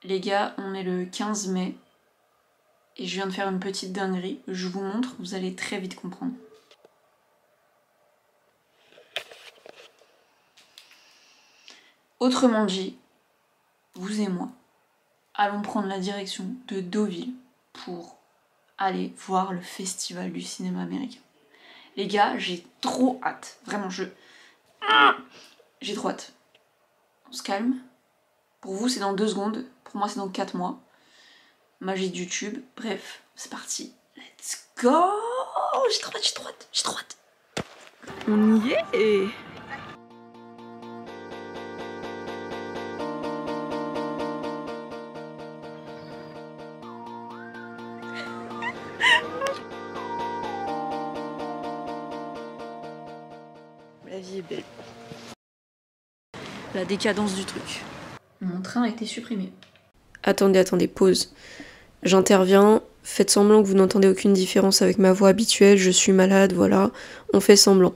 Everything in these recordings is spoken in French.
Les gars, on est le 15 mai et je viens de faire une petite dinguerie. Je vous montre, vous allez très vite comprendre. Autrement dit, vous et moi allons prendre la direction de Deauville pour aller voir le festival du cinéma américain. Les gars, j'ai trop hâte. Vraiment, j'ai trop hâte. On se calme. Pour vous, c'est dans 2 secondes. Pour moi, c'est dans 4 mois. Magie de YouTube. Bref, c'est parti. Let's go! J'ai trop hâte, j'ai trop hâte, j'ai trop hâte. On y est! La vie est belle. La décadence du truc. Mon train a été supprimé. Attendez, pause. J'interviens, faites semblant que vous n'entendez aucune différence avec ma voix habituelle, je suis malade, voilà, on fait semblant.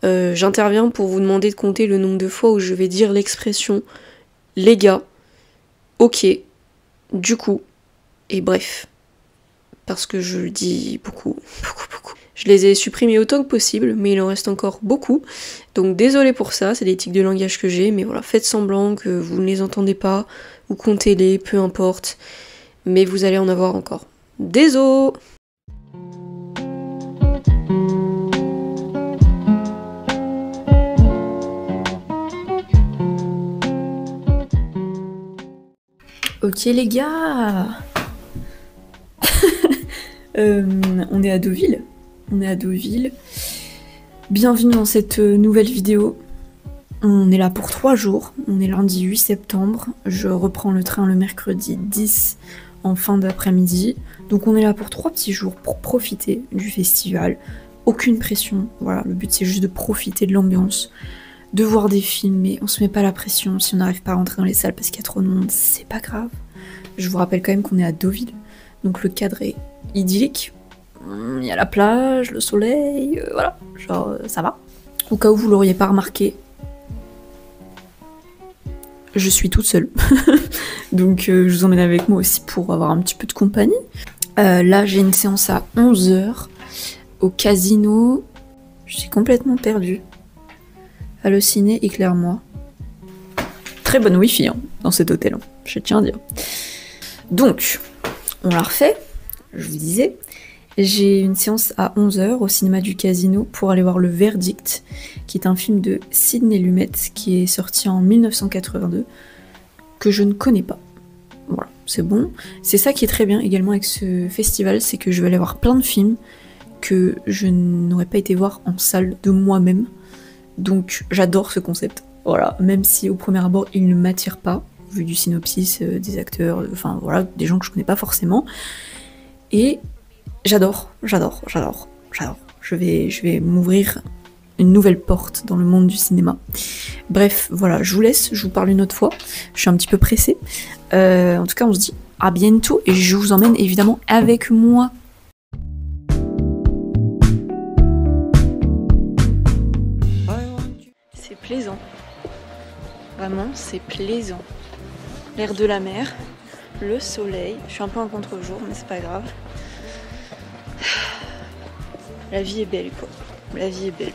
J'interviens pour vous demander de compter le nombre de fois où je vais dire l'expression « les gars »,« ok »,« du coup » et « bref ». Parce que je le dis beaucoup. Je les ai supprimés autant que possible, mais il en reste encore beaucoup. Donc désolé pour ça, c'est des tics de langage que j'ai, mais voilà, faites semblant que vous ne les entendez pas, ou comptez-les, peu importe. Mais vous allez en avoir encore. Désolé. Ok les gars. On est à Deauville. Bienvenue dans cette nouvelle vidéo. On est là pour 3 jours. On est lundi 8 septembre. Je reprends le train le mercredi 10 en fin d'après-midi. Donc on est là pour 3 petits jours pour profiter du festival. Aucune pression. Voilà, le but c'est juste de profiter de l'ambiance, de voir des films, mais on se met pas la pression. Si on n'arrive pas à rentrer dans les salles parce qu'il y a trop de monde, c'est pas grave. Je vous rappelle quand même qu'on est à Deauville. Donc le cadre est idyllique. Il y a la plage, le soleil, voilà, genre ça va. Au cas où vous l'auriez pas remarqué, je suis toute seule. Donc je vous emmène avec moi aussi pour avoir un petit peu de compagnie. Là j'ai une séance à 11h au casino. Je suis complètement perdue. Halluciné, éclaire-moi. Très bonne wifi hein, dans cet hôtel, hein, je tiens à dire. Donc, on l'a refait, je vous disais. J'ai une séance à 11h au cinéma du Casino pour aller voir Le Verdict, qui est un film de Sidney Lumet qui est sorti en 1982, que je ne connais pas. Voilà, c'est bon. C'est ça qui est très bien également avec ce festival, c'est que je vais aller voir plein de films que je n'aurais pas été voir en salle de moi-même. Donc j'adore ce concept. Voilà, même si au premier abord il ne m'attire pas, vu du synopsis, des acteurs, enfin voilà, des gens que je connais pas forcément. Et j'adore. Je vais m'ouvrir une nouvelle porte dans le monde du cinéma. Bref, voilà, je vous laisse, je vous parle une autre fois. Je suis un petit peu pressée. En tout cas, on se dit à bientôt et je vous emmène évidemment avec moi. C'est plaisant. Vraiment, c'est plaisant. L'air de la mer, le soleil. Je suis un peu en contre-jour, mais c'est pas grave. La vie est belle, quoi. La vie est belle.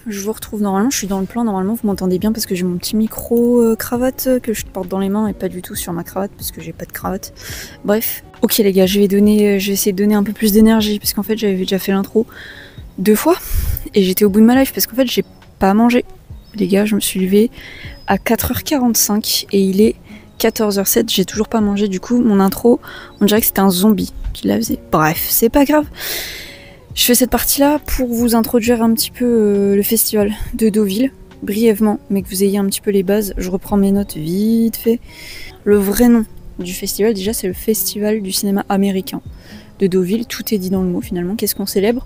Je vous retrouve normalement, je suis dans le plan, normalement vous m'entendez bien parce que j'ai mon petit micro cravate que je porte dans les mains et pas du tout sur ma cravate parce que j'ai pas de cravate. Bref, ok les gars, je vais essayer de donner un peu plus d'énergie parce qu'en fait j'avais déjà fait l'intro 2 fois et j'étais au bout de ma life parce qu'en fait j'ai pas mangé. Les gars, je me suis levée à 4h45 et il est 14h07, j'ai toujours pas mangé, du coup mon intro, on dirait que c'était un zombie qui la faisait. Bref, c'est pas grave. Je fais cette partie-là pour vous introduire un petit peu le festival de Deauville, brièvement, mais que vous ayez un petit peu les bases. Je reprends mes notes vite fait. Le vrai nom du festival, déjà c'est le festival du cinéma américain de Deauville. Tout est dit dans le mot finalement. Qu'est-ce qu'on célèbre?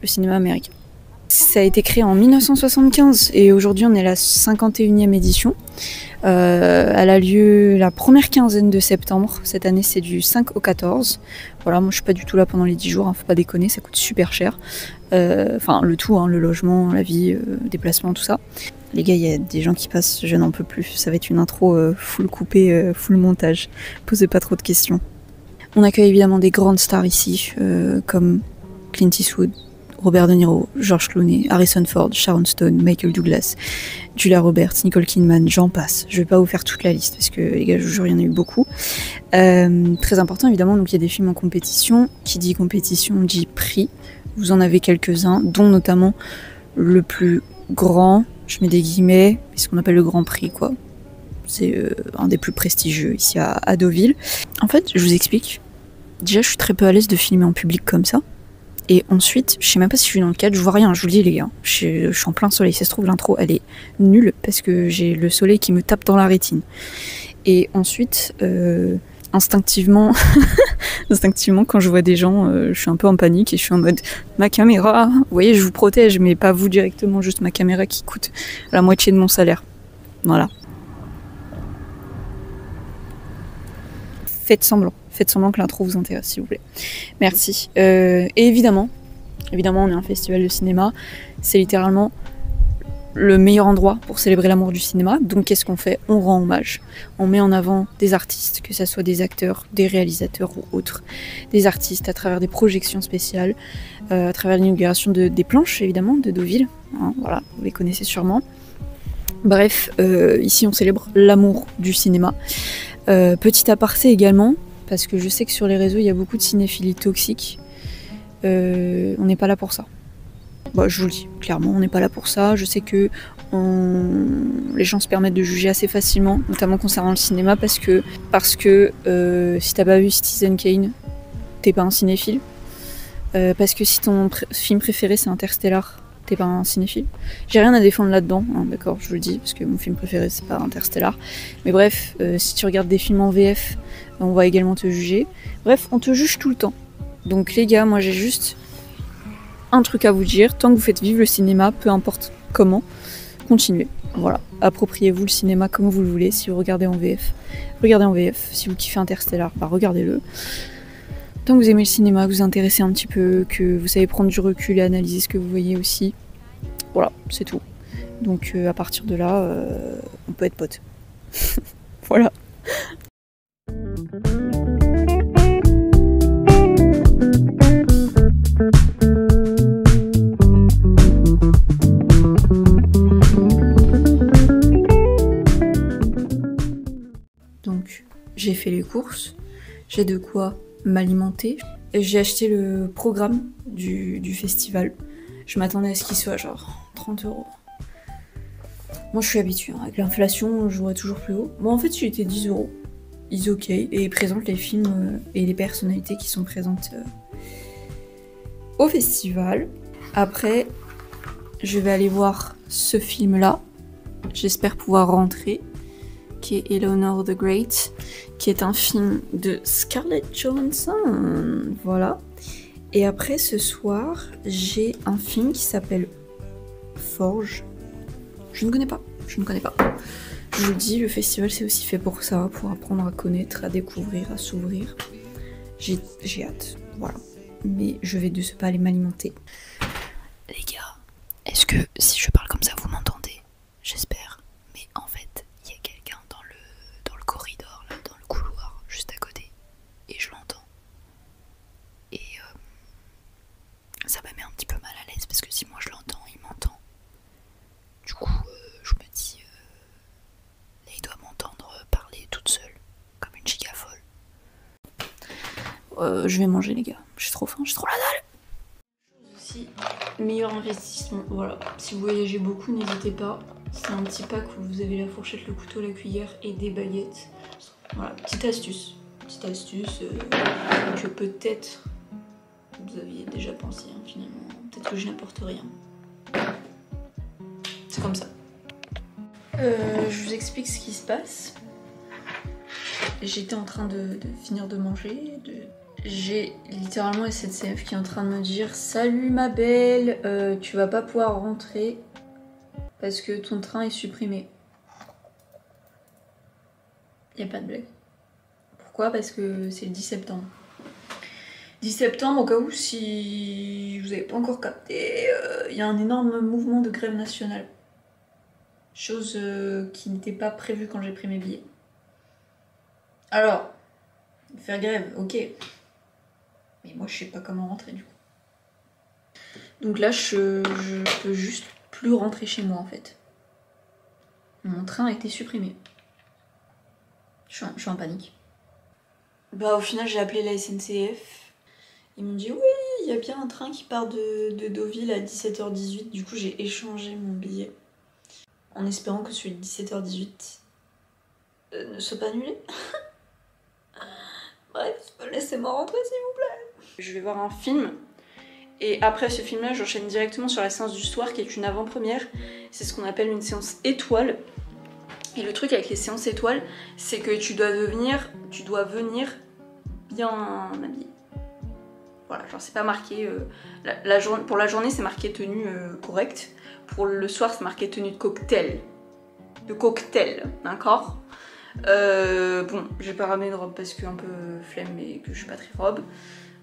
Le cinéma américain. Ça a été créé en 1975 et aujourd'hui on est à la 51e édition. Elle a lieu la première quinzaine de septembre. Cette année c'est du 5 au 14. Voilà, moi je suis pas du tout là pendant les 10 jours, hein, faut pas déconner, ça coûte super cher. Enfin le tout, hein, le logement, la vie, déplacement, tout ça. Les gars, il y a des gens qui passent, je n'en peux plus. Ça va être une intro full coupé, full montage. Posez pas trop de questions. On accueille évidemment des grandes stars ici, comme Clint Eastwood, Robert De Niro, George Clooney, Harrison Ford, Sharon Stone, Michael Douglas, Julia Roberts, Nicole Kidman, j'en passe. Je vais pas vous faire toute la liste parce que les gars, je vous jure, il y en a eu beaucoup. Très important évidemment, donc il y a des films en compétition. Qui dit compétition dit prix. Vous en avez quelques-uns, dont notamment le plus grand, je mets des guillemets, c'est ce qu'on appelle le Grand Prix quoi. C'est un des plus prestigieux ici à Deauville. En fait, je vous explique. Déjà, je suis très peu à l'aise de filmer en public comme ça. Et ensuite, je sais même pas si je suis dans le cadre, je vois rien, je vous le dis les gars. Je suis en plein soleil, ça se trouve l'intro elle est nulle parce que j'ai le soleil qui me tape dans la rétine. Et ensuite, instinctivement, quand je vois des gens, je suis un peu en panique et je suis en mode ma caméra, vous voyez, je vous protège, mais pas vous directement, juste ma caméra qui coûte la moitié de mon salaire. Voilà. Faites semblant que l'intro vous intéresse, s'il vous plaît. Merci. Et évidemment, on est un festival de cinéma. C'est littéralement le meilleur endroit pour célébrer l'amour du cinéma. Donc qu'est-ce qu'on fait? On rend hommage. On met en avant des artistes, que ce soit des acteurs, des réalisateurs ou autres. Des artistes à travers des projections spéciales, à travers l'inauguration des planches, évidemment, de Deauville. Hein, voilà, vous les connaissez sûrement. Bref, ici on célèbre l'amour du cinéma. Petit aparté également, parce que je sais que sur les réseaux il y a beaucoup de cinéphilie toxique. On n'est pas là pour ça. Bah, je vous le dis, clairement, on n'est pas là pour ça. Je sais que les gens se permettent de juger assez facilement, notamment concernant le cinéma, parce que si t'as pas vu Citizen Kane, t'es pas un cinéphile. Parce que si ton film préféré c'est Interstellar, t'es pas un cinéphile. J'ai rien à défendre là-dedans, hein, d'accord, je vous le dis, parce que mon film préféré c'est pas Interstellar. Mais bref, si tu regardes des films en VF, on va également te juger. Bref, on te juge tout le temps. Donc les gars, moi j'ai juste un truc à vous dire, tant que vous faites vivre le cinéma, peu importe comment, continuez. Voilà, appropriez-vous le cinéma comme vous le voulez. Si vous regardez en VF, regardez en VF. Si vous kiffez Interstellar, bah regardez-le. Tant que vous aimez le cinéma, que vous vous intéressez un petit peu, que vous savez prendre du recul et analyser ce que vous voyez aussi, voilà, c'est tout. Donc à partir de là, on peut être potes. Voilà. Donc j'ai fait les courses, j'ai de quoi m'alimenter. J'ai acheté le programme du festival. Je m'attendais à ce qu'il soit genre 30 €. Moi je suis habituée, hein. Avec l'inflation je jouerais toujours plus haut. Bon en fait il était 10 €. Is ok. Et il présente les films et les personnalités qui sont présentes au festival. Après je vais aller voir ce film là. J'espère pouvoir rentrer. Qui est Eleanor the Great, qui est un film de Scarlett Johansson, voilà. Et après ce soir, j'ai un film qui s'appelle Forge. Je ne connais pas. Je vous le dis, le festival c'est aussi fait pour ça, pour apprendre à connaître, à découvrir, à s'ouvrir. J'ai hâte, voilà. Mais je vais de ce pas aller m'alimenter. Les gars, est-ce que si je parle comme ça vous m'entendez? J'espère. Mais en fait, il y a quelqu'un dans le corridor, là, dans le couloir, juste à côté. Et je l'entends. Et ça me met un petit peu mal à l'aise parce que si moi je l'entends, il m'entend. Du coup, je me dis, là il doit m'entendre parler toute seule, comme une giga folle. Je vais manger les gars, j'ai trop faim, j'ai trop la dalle. Aussi, meilleur investissement, voilà. Si vous voyagez beaucoup, n'hésitez pas. C'est un petit pack où vous avez la fourchette, le couteau, la cuillère et des baguettes. Voilà, petite astuce que peut-être vous aviez déjà pensé, hein, finalement. Peut-être que je n'apporte rien. C'est comme ça. Je vous explique ce qui se passe. j'étais en train de finir de manger. J'ai littéralement SNCF qui est en train de me dire « Salut ma belle, tu vas pas pouvoir rentrer parce que ton train est supprimé. » Y a pas de blague. Pourquoi? Parce que c'est le 10 septembre. 10 septembre, au cas où, si vous avez pas encore capté, y a un énorme mouvement de grève nationale. Chose qui n'était pas prévue quand j'ai pris mes billets. Alors, faire grève, ok. Mais moi, je sais pas comment rentrer du coup. Donc là, je peux juste plus rentrer chez moi en fait. Mon train a été supprimé. Je suis en panique. Bah au final, j'ai appelé la SNCF. Ils m'ont dit oui, il y a bien un train qui part de Deauville à 17h18. Du coup, j'ai échangé mon billet en espérant que celui de 17h18 ne soit pas annulé. Bref, laissez-moi rentrer s'il vous plaît. Je vais voir un film et après ce film-là, j'enchaîne directement sur la séance du soir qui est une avant-première. C'est ce qu'on appelle une séance étoile. Et le truc avec les séances étoiles, c'est que tu dois venir bien habillé. Voilà, genre c'est pas marqué. Pour la journée, c'est marqué tenue correcte. Pour le soir, c'est marqué tenue de cocktail. D'accord? Bon, j'ai pas ramené de robe parce que un peu flemme et que je suis pas très robe.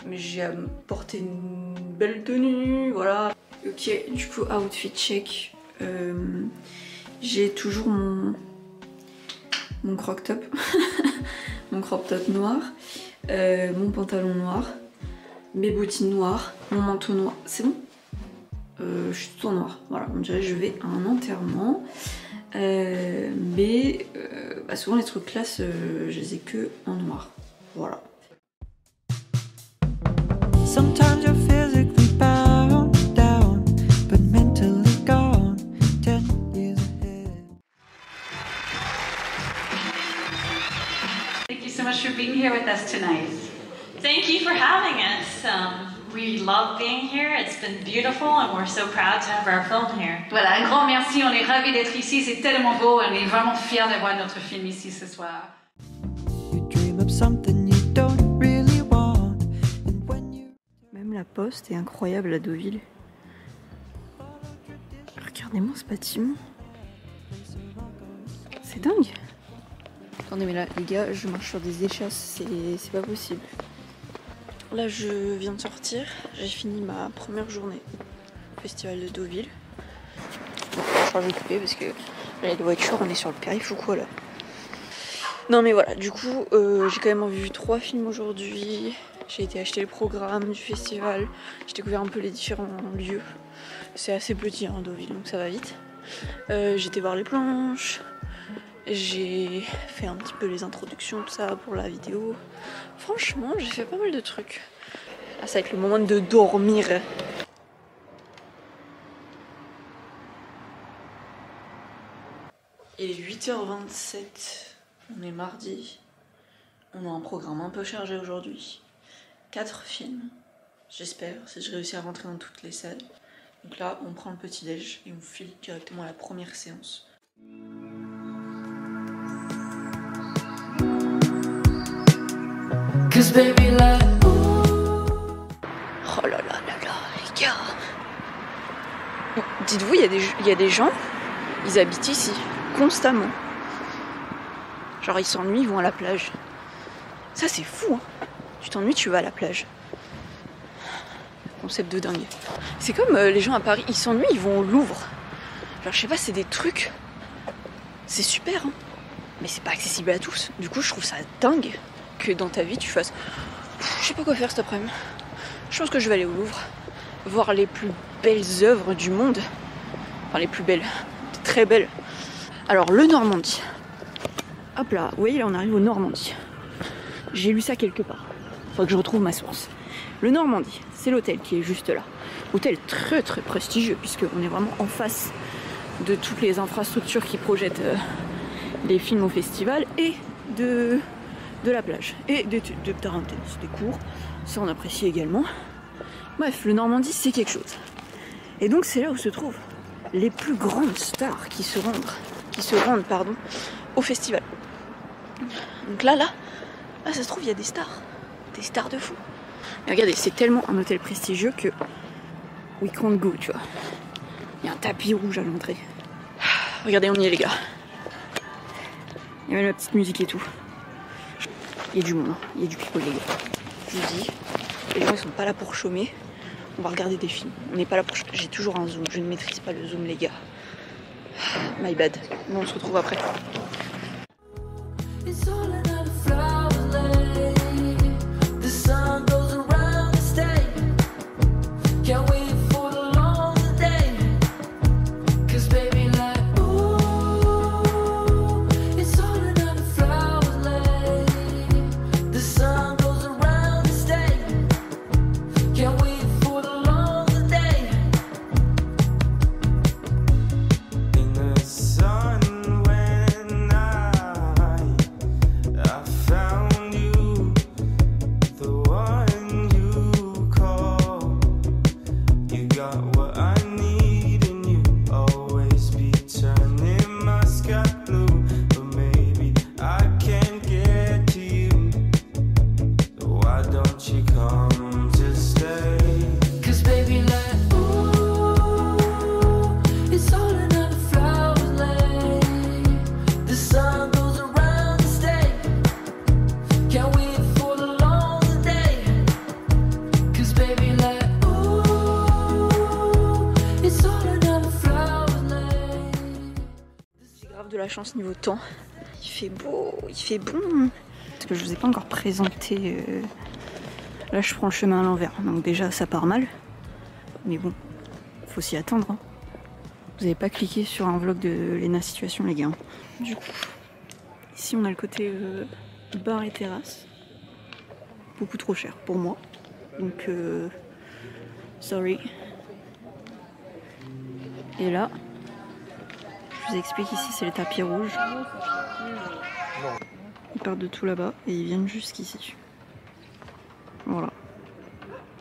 Mais j'ai porté une belle tenue, voilà. Ok, du coup, outfit check. J'ai toujours mon crop top. Mon crop top noir. Mon pantalon noir. Mes bottines noires. Mon manteau noir. C'est bon? Je suis tout en noir. Voilà, on dirait que je vais à un enterrement. Mais bah souvent les trucs classe, je les ai que en noir. Voilà. Sometimes you're physically bound down, but mentally gone 10 years ahead. Thank you so much for being here with us tonight. Thank you for having us. We love being here. It's been beautiful and we're so proud to have our film here. Voilà, un grand merci. On est ravis d'être ici. C'est tellement beau. On est vraiment fiers d'avoir notre film ici ce soir. You dream of something you don't really want. And when you... Même la poste est incroyable à Deauville. Regardez-moi ce bâtiment. C'est dingue. Attendez, mais là, les gars, je marche sur des échasses. C'est pas possible. Là, je viens de sortir, j'ai fini ma première journée au festival de Deauville. Bon, je vais m'occuper parce que là, les voitures, on est sur le périph' ou quoi là. Non mais voilà, du coup, j'ai quand même vu 3 films aujourd'hui. J'ai été acheter le programme du festival. J'ai découvert un peu les différents lieux. C'est assez petit hein, Deauville, donc ça va vite. J'ai été voir les planches. J'ai fait un petit peu les introductions, tout ça pour la vidéo. Franchement, j'ai fait pas mal de trucs. Là, ça va être le moment de dormir. Il est 8h27. On est mardi. On a un programme un peu chargé aujourd'hui. 4 films. J'espère, si je réussis à rentrer dans toutes les salles. Donc là, on prend le petit-déj et on file directement à la première séance. Oh là là là là, les gars. Dites-vous, il y a des gens, ils habitent ici, constamment. Genre ils s'ennuient, ils vont à la plage. Ça c'est fou, hein. Tu t'ennuies, tu vas à la plage. Concept de dingue. C'est comme les gens à Paris, ils s'ennuient, ils vont au Louvre. Genre je sais pas, c'est des trucs. C'est super, hein. Mais c'est pas accessible à tous. Du coup je trouve ça dingue que dans ta vie tu fasses je sais pas quoi faire cet après-midi. Je pense que je vais aller au Louvre voir les plus belles œuvres du monde, enfin les plus belles, très belles. Alors le Normandie, hop là, vous voyez là on arrive au Normandie. J'ai lu ça quelque part, faut que je retrouve ma source. Le Normandie, c'est l'hôtel qui est juste là, hôtel très très prestigieux puisque on est vraiment en face de toutes les infrastructures qui projettent les films au festival et de la plage et de terrain de tennis, des cours, ça on apprécie également. Bref, le Normandie c'est quelque chose. Et donc c'est là où se trouvent les plus grandes stars qui se rendent au festival. Donc là, ça se trouve, il y a des stars. Des stars de fou. Mais regardez, c'est tellement un hôtel prestigieux que we can't go, tu vois. Il y a un tapis rouge à l'entrée. Regardez, on y est les gars. Il y a même la petite musique et tout. Il y a du monde, il y a du people les gars. Je vous dis, les gens ils sont pas là pour chômer. On va regarder des films. On n'est pas là pour chômer. J'ai toujours un zoom, je ne maîtrise pas le zoom les gars. My bad. Bon, on se retrouve après. De la chance niveau temps. Il fait beau, il fait bon. Parce que je vous ai pas encore présenté. Là je prends le chemin à l'envers. Donc déjà ça part mal. Mais bon, faut s'y attendre. Hein. Vous avez pas cliqué sur un vlog de Lena Situation les gars. Du coup, ici on a le côté bar et terrasse. Beaucoup trop cher pour moi. Donc sorry. Et là, je vous explique ici, c'est les tapis rouges. Ils partent de tout là-bas et ils viennent jusqu'ici. Voilà.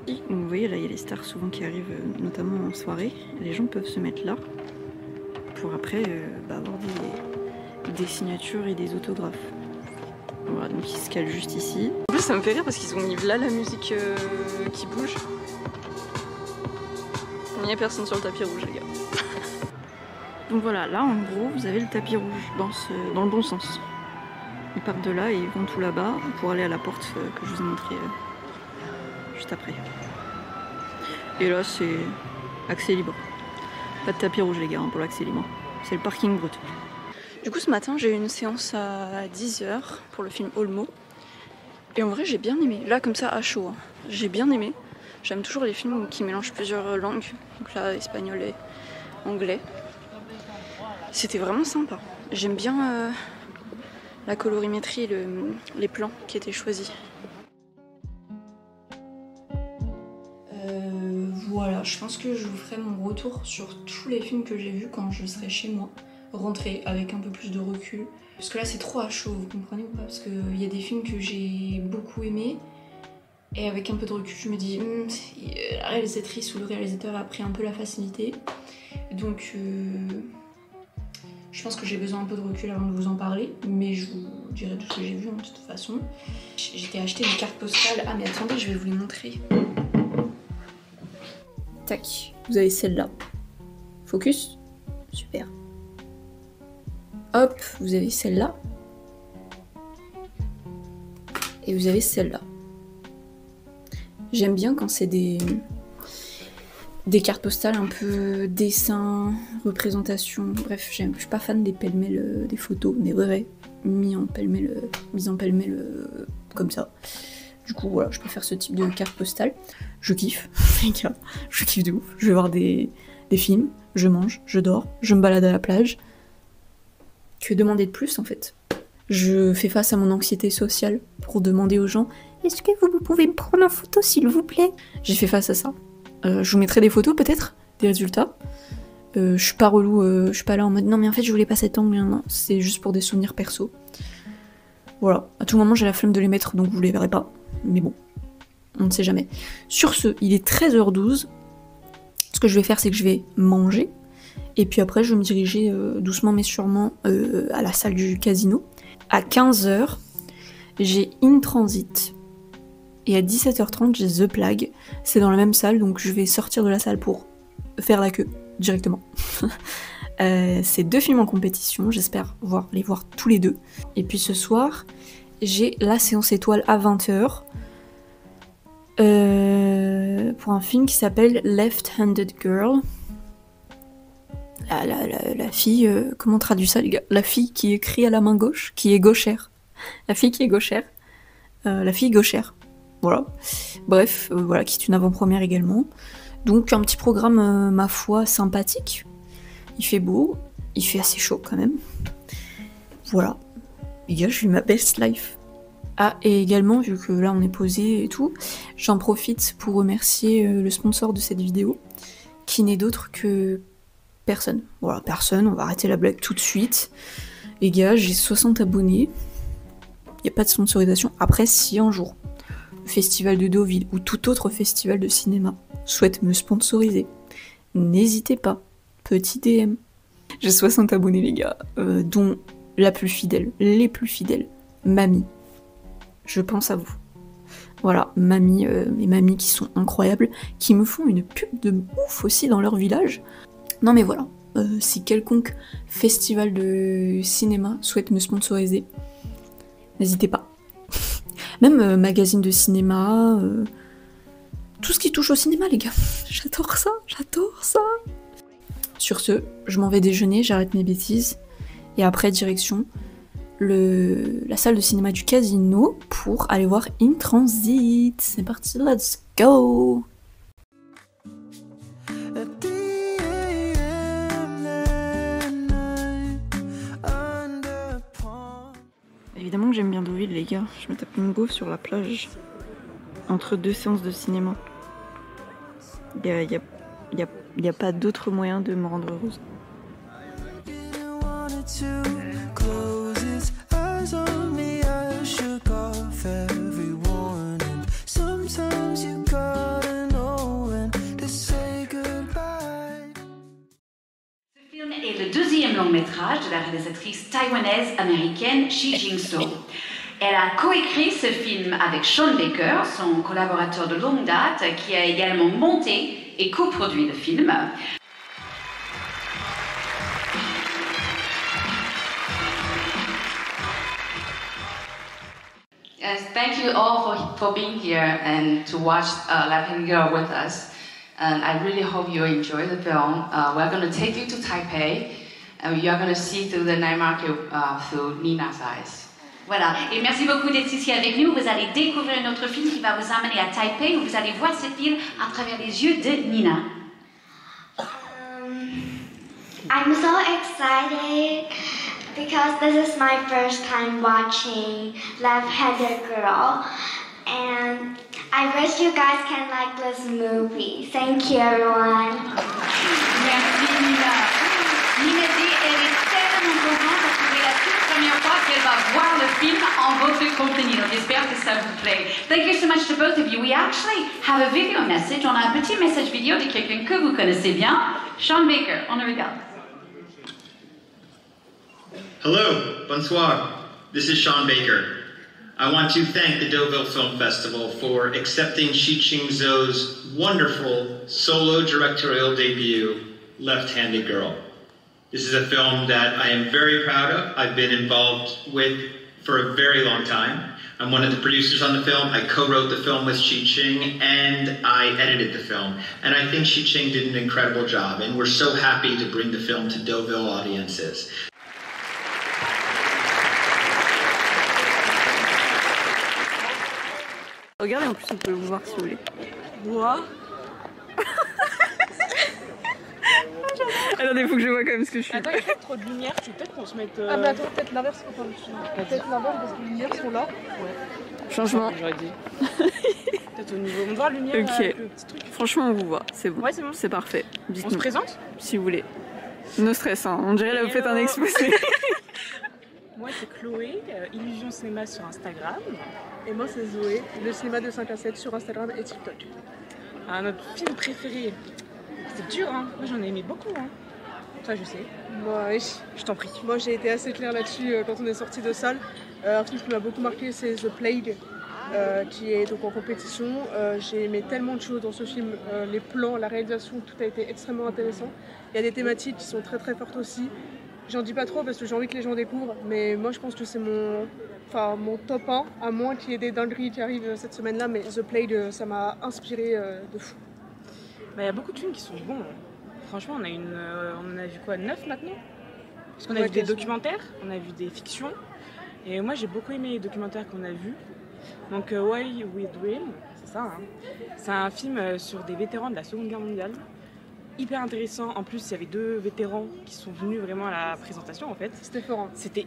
Donc vous voyez là, il y a les stars souvent qui arrivent, notamment en soirée. Les gens peuvent se mettre là pour après avoir des signatures et des autographes. Voilà, donc ils se calent juste ici. En plus ça me fait rire parce qu'ils ont mis là la musique qui bouge. Il n'y a personne sur le tapis rouge les gars. Donc voilà, là en gros vous avez le tapis rouge dans le bon sens. Ils partent de là et ils vont tout là-bas pour aller à la porte que je vous ai montré juste après. Et là c'est accès libre. Pas de tapis rouge les gars pour l'accès libre. C'est le parking brut. Du coup ce matin j'ai eu une séance à 10 h pour le film Olmo. Et en vrai j'ai bien aimé. Là comme ça à chaud, hein. J'ai bien aimé. J'aime toujours les films qui mélangent plusieurs langues. Donc là espagnol et anglais. C'était vraiment sympa. J'aime bien la colorimétrie et les plans qui étaient choisis. Voilà, je pense que je vous ferai mon retour sur tous les films que j'ai vus quand je serai chez moi. Rentrer avec un peu plus de recul. Parce que là c'est trop à chaud, vous comprenez ou pas? Parce qu'il y a des films que j'ai beaucoup aimés. Et avec un peu de recul je me dis la réalisatrice ou le réalisateur a pris un peu la facilité. Donc je pense que j'ai besoin un peu de recul avant de vous en parler, mais je vous dirai tout ce que j'ai vu de toute façon. J'ai acheté des cartes postales. Ah mais attendez, je vais vous les montrer. Tac, vous avez celle-là. Focus. Super. Hop, vous avez celle-là. Et vous avez celle-là. J'aime bien quand c'est des cartes postales un peu dessin, représentation, bref, je suis pas fan des pêle-mêle des photos, des vraies, mises en pêle-mêle comme ça. Du coup voilà, je préfère ce type de carte postale. Je kiffe, les gars, je kiffe de ouf. Je vais voir des films, je mange, je dors, je me balade à la plage. Que demander de plus en fait? Je fais face à mon anxiété sociale pour demander aux gens « Est-ce que vous pouvez me prendre en photo s'il vous plaît ?» J'ai fait face à ça. Je vous mettrai des photos peut-être, des résultats. Je suis pas relou, je suis pas là en mode non mais en fait je voulais pas cet angle, non, c'est juste pour des souvenirs perso. Voilà, à tout moment j'ai la flemme de les mettre donc vous les verrez pas. Mais bon, on ne sait jamais. Sur ce, il est 13h12. Ce que je vais faire c'est que je vais manger. Et puis après je vais me diriger doucement mais sûrement à la salle du casino. À 15h, j'ai In Transit. Et à 17h30, j'ai The Plague. C'est dans la même salle, donc je vais sortir de la salle pour faire la queue directement. C'est 2 films en compétition, j'espère les voir tous les 2. Et puis ce soir, j'ai la séance étoile à 20h pour un film qui s'appelle Left-Handed Girl. La fille, comment on traduit ça les gars? La fille qui écrit à la main gauche, qui est gauchère. La fille qui est gauchère. La fille gauchère. Voilà. Bref, voilà, qui est une avant-première également. Donc un petit programme, ma foi, sympathique. Il fait beau, il fait assez chaud quand même. Voilà. Les gars, je vis ma best life. Ah, et également, vu que là on est posé et tout, j'en profite pour remercier le sponsor de cette vidéo, qui n'est d'autre que personne. Voilà, personne, on va arrêter la blague tout de suite. Les gars, j'ai 60 abonnés. Il n'y a pas de sponsorisation. Après, si un jour, le festival de Deauville ou tout autre festival de cinéma souhaite me sponsoriser, n'hésitez pas. Petit DM. J'ai 60 abonnés les gars, dont les plus fidèles, Mamie. Je pense à vous. Voilà, Mamie, mes mamies qui sont incroyables, qui me font une pub de ouf aussi dans leur village. Non mais voilà, si quelconque festival de cinéma souhaite me sponsoriser, n'hésitez pas. Même magazine de cinéma, tout ce qui touche au cinéma les gars. J'adore ça. Sur ce, je m'en vais déjeuner, j'arrête mes bêtises. Et après, direction la salle de cinéma du Casino pour aller voir In Transit. C'est parti, let's go! Évidemment que j'aime bien Deauville, les gars. Je me tape une gaufre sur la plage entre 2 séances de cinéma. Il n'y a pas d'autre moyen de me rendre heureuse. Ce film est le 2e long métrage de la réalisatrice taïwanaise américaine Shi Jing-so. Elle a coécrit ce film avec Sean Baker, son collaborateur de longue date, qui a également monté et coproduit le film. Yes, thank you all for being here and to watch Left-Handed Girl with us. And I really hope you enjoy the film. We're going to take you to Taipei, and you're going to see through the night market through Nina's eyes. Voilà, et merci beaucoup d'être ici avec nous. Vous allez découvrir notre film qui va vous emmener à Taipei, où vous allez voir cette ville à travers les yeux de Nina. I'm so excited because this is my first time watching Left-Handed Girl, and I wish you guys can like this movie. Thank you, everyone. Merci Nina. Nina dit elle est tellement contente parce que c'est la toute première fois qu'elle va voir le film en votre compagnie. Donc j'espère que ça vous plaît. Thank you so much to both of you. We actually have a video message. On a un petit message vidéo de quelqu'un que vous connaissez bien, Sean Baker. On le regarde. Hello, bonsoir. This is Sean Baker. I want to thank the Deauville Film Festival for accepting Shi Jing-so's wonderful solo directorial debut, Left-Handed Girl. This is a film that I am very proud of. I've been involved with for a very long time. I'm one of the producers on the film. I co-wrote the film with Shi Jing, and I edited the film. And I think Shi Jing did an incredible job, and we're so happy to bring the film to Deauville audiences. Regardez, en plus on peut le voir si vous voulez. Moi. Attendez, faut que je vois quand même ce que je suis. Attends, il y a peut-être trop de lumière, tu veux peut-être qu'on se mette. Ah, mais attends, peut-être l'inverse quand on le filme. Peut-être l'inverse parce que les lumières sont là. Ouais. Changement. J'aurais dit. Peut-être au niveau. On voit la lumière. Ok. Le petit truc. Franchement, on vous voit. C'est bon. Ouais, c'est bon. C'est parfait. Dites-nous. On se présente si vous voulez. No stress, hein. On dirait là vous faites un exposé. Moi, c'est Chloé, Illusion Cinéma sur Instagram. Et moi, c'est Zoé, le cinéma de 5 à 7 sur Instagram et TikTok. Notre film préféré. C'est dur, hein. Moi, j'en ai aimé beaucoup, hein. Ça, je sais. Moi, oui, je t'en prie. Moi, j'ai été assez claire là-dessus quand on est sorti de salle. Un film qui m'a beaucoup marqué, c'est The Plague, qui est donc en compétition. J'ai aimé tellement de choses dans ce film. Les plans, la réalisation, tout a été extrêmement intéressant. Il y a des thématiques qui sont très très fortes aussi. J'en dis pas trop parce que j'ai envie que les gens découvrent, mais moi je pense que c'est mon top 1, à moins qu'il y ait des dingueries qui arrivent cette semaine-là, mais The Plague, ça m'a inspiré de fou. Il y a beaucoup de films qui sont bons. Franchement, on en a vu quoi, 9 maintenant? Parce qu'on a vu des documentaires, on a vu des fictions, et moi j'ai beaucoup aimé les documentaires qu'on a vus. Donc Why We Dream, c'est ça, hein. C'est un film sur des vétérans de la Seconde Guerre mondiale. Hyper intéressant. En plus, il y avait 2 vétérans qui sont venus vraiment à la présentation en fait. C'était fort. C'était...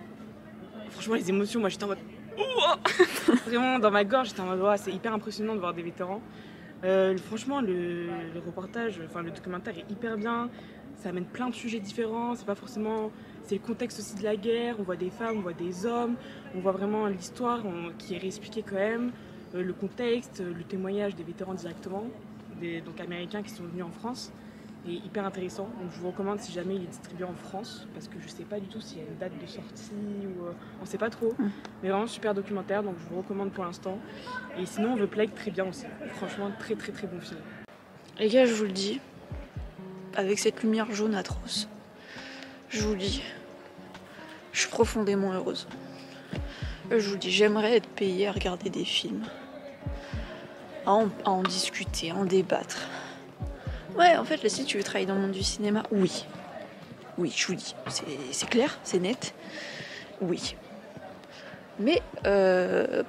Franchement, les émotions, moi j'étais en mode... Vraiment, dans ma gorge, j'étais en mode... Oh, c'est hyper impressionnant de voir des vétérans. Franchement, le reportage, enfin le documentaire est hyper bien. Ça amène plein de sujets différents. C'est pas forcément... C'est le contexte aussi de la guerre. On voit des femmes, on voit des hommes. On voit vraiment l'histoire qui est réexpliquée quand même. Le contexte, le témoignage des vétérans directement. Donc américains qui sont venus en France. Et hyper intéressant, donc je vous recommande si jamais il est distribué en France, parce que je sais pas du tout s'il y a une date de sortie ou on sait pas trop, mais vraiment super documentaire, donc je vous recommande pour l'instant. Et sinon The Plague, très bien aussi, franchement très très très bon film. Les gars, je vous le dis, avec cette lumière jaune atroce, je vous le dis, je suis profondément heureuse. Je vous le dis, j'aimerais être payée à regarder des films, à en discuter, à en débattre. Ouais, en fait, là, si tu veux travailler dans le monde du cinéma, oui. Oui, je vous dis, c'est clair, c'est net. Oui. Mais,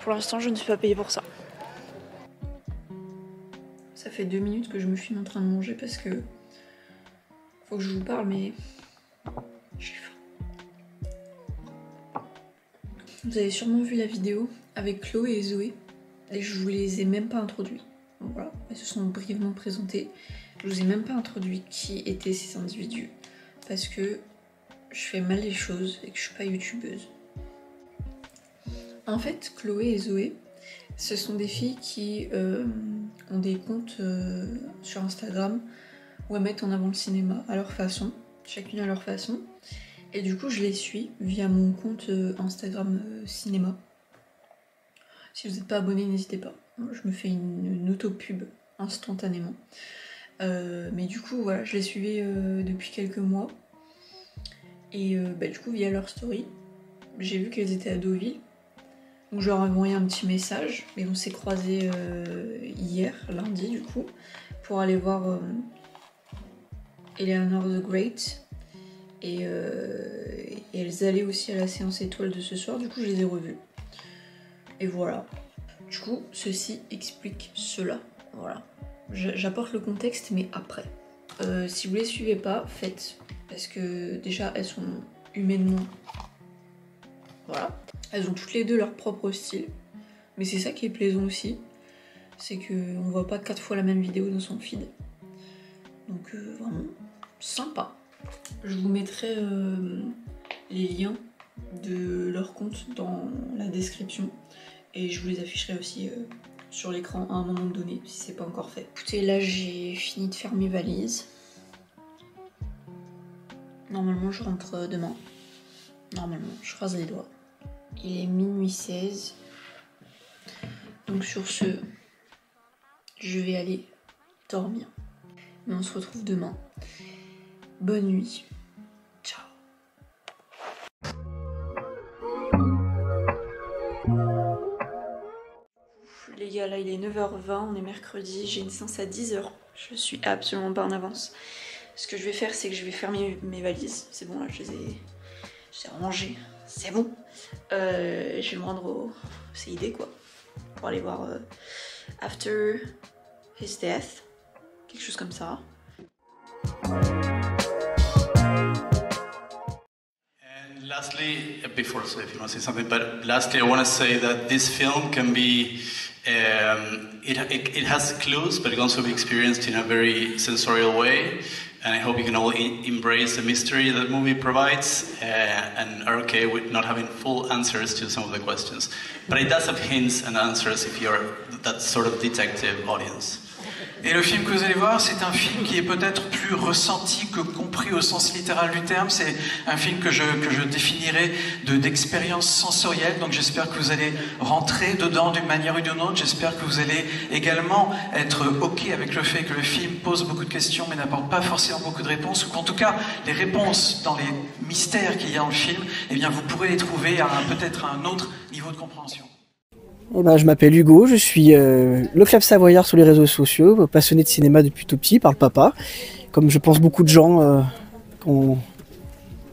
pour l'instant, je ne suis pas payée pour ça. Ça fait 2 minutes que je me filme en train de manger parce que... Faut que je vous parle, mais... J'ai faim. Vous avez sûrement vu la vidéo avec Chloé et Zoé. Et je vous les ai même pas introduits. Donc voilà, elles se sont brièvement présentées. Je vous ai même pas introduit qui étaient ces individus parce que je fais mal les choses et que je suis pas youtubeuse. En fait, Chloé et Zoé, ce sont des filles qui ont des comptes sur Instagram où elles mettent en avant le cinéma à leur façon, chacune à leur façon. Et du coup, je les suis via mon compte Instagram cinéma. Si vous n'êtes pas abonné, n'hésitez pas. Je me fais une auto-pub instantanément. Mais du coup, voilà, je les suivais depuis quelques mois. Et du coup, via leur story, j'ai vu qu'elles étaient à Deauville. Donc je leur ai envoyé un petit message. Et on s'est croisés hier, lundi du coup, pour aller voir Eleanor the Great. Et elles allaient aussi à la séance étoile de ce soir. Du coup, je les ai revues. Et voilà. Du coup, ceci explique cela. Voilà. J'apporte le contexte, mais après. Si vous les suivez pas, faites. Parce que déjà, elles sont humainement... Voilà. Elles ont toutes les deux leur propre style. Mais c'est ça qui est plaisant aussi. C'est qu'on voit pas 4 fois la même vidéo dans son feed. Donc vraiment, sympa. Je vous mettrai les liens de leur compte dans la description. Et je vous les afficherai aussi... sur l'écran à un moment donné, si c'est pas encore fait. Écoutez, là j'ai fini de faire mes valises. Normalement je rentre demain. Normalement, je croise les doigts. Il est minuit 16. Donc sur ce, je vais aller dormir. Mais on se retrouve demain. Bonne nuit. Ciao. Les gars, là il est 9h20, on est mercredi, j'ai une séance à 10h. Je suis absolument pas en avance. Ce que je vais faire, c'est que je vais fermer mes valises. C'est bon, là je les ai rangées. C'est bon. Je vais me rendre au CID quoi. Pour aller voir After His Death. Quelque chose comme ça. And lastly, before if you want to say something, but lastly I want to say that this film can be, it has clues, but it can also be experienced in a very sensorial way. And I hope you can all embrace the mystery that the movie provides and are okay with not having full answers to some of the questions. But it does have hints and answers if you're that sort of detective audience. Et le film que vous allez voir, c'est un film qui est peut-être plus ressenti que compris au sens littéral du terme. C'est un film que je définirais d'expérience sensorielle. Donc j'espère que vous allez rentrer dedans d'une manière ou d'une autre. J'espère que vous allez également être OK avec le fait que le film pose beaucoup de questions mais n'apporte pas forcément beaucoup de réponses. Ou qu'en tout cas, les réponses dans les mystères qu'il y a dans le film, eh bien vous pourrez les trouver à peut-être un autre niveau de compréhension. Eh ben, je m'appelle Hugo, je suis le Club Savoyard sur les réseaux sociaux, passionné de cinéma depuis tout petit par le papa. Comme je pense beaucoup de gens qui ont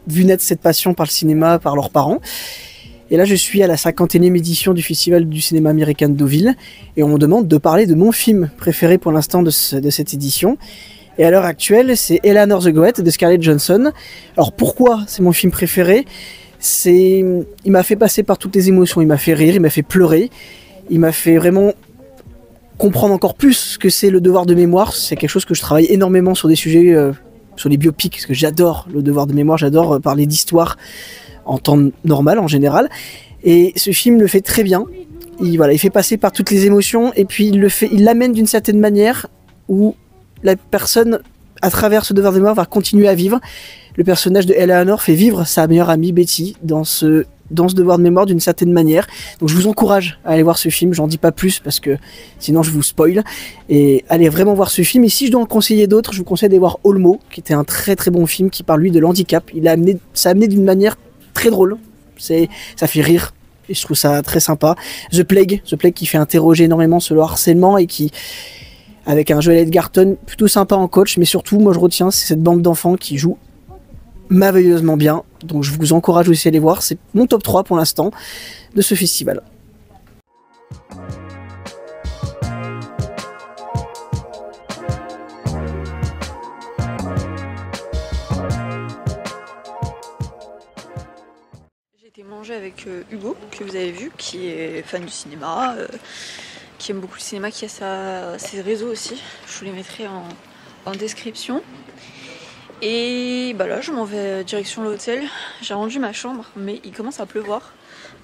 vu naître cette passion par le cinéma, par leurs parents. Et là je suis à la 51e édition du Festival du cinéma américain de Deauville et on me demande de parler de mon film préféré pour l'instant de cette édition. Et à l'heure actuelle c'est Eleanor the Goeth de Scarlett Johansson. Alors pourquoi c'est mon film préféré ? Il m'a fait passer par toutes les émotions, il m'a fait rire, il m'a fait pleurer, il m'a fait vraiment comprendre encore plus ce que c'est le devoir de mémoire. C'est quelque chose que je travaille énormément sur des sujets, sur les biopics, parce que j'adore le devoir de mémoire, j'adore parler d'histoire en temps normal en général. Et ce film le fait très bien, il fait passer par toutes les émotions et puis il l'amène d'une certaine manière où la personne, à travers ce devoir de mémoire, va continuer à vivre. Le personnage de Eleanor fait vivre sa meilleure amie Betty dans ce devoir de mémoire d'une certaine manière. Donc je vous encourage à aller voir ce film, j'en dis pas plus parce que sinon je vous spoil. Et allez vraiment voir ce film. Et si je dois en conseiller d'autres, je vous conseille d'aller voir Olmo, qui était un très très bon film qui parle lui de l'handicap. Ça a amené d'une manière très drôle. Ça fait rire. Et je trouve ça très sympa. The Plague qui fait interroger énormément sur le harcèlement et qui, avec un Joel Edgerton plutôt sympa en coach, mais surtout moi je retiens c'est cette bande d'enfants qui joue merveilleusement bien, donc je vous encourage aussi à aller voir, c'est mon top 3 pour l'instant de ce festival. J'ai été manger avec Hugo, que vous avez vu, qui est fan du cinéma, qui aime beaucoup le cinéma, qui a ses réseaux aussi, je vous les mettrai en description. Et bah là je m'en vais direction l'hôtel, j'ai rendu ma chambre mais il commence à pleuvoir,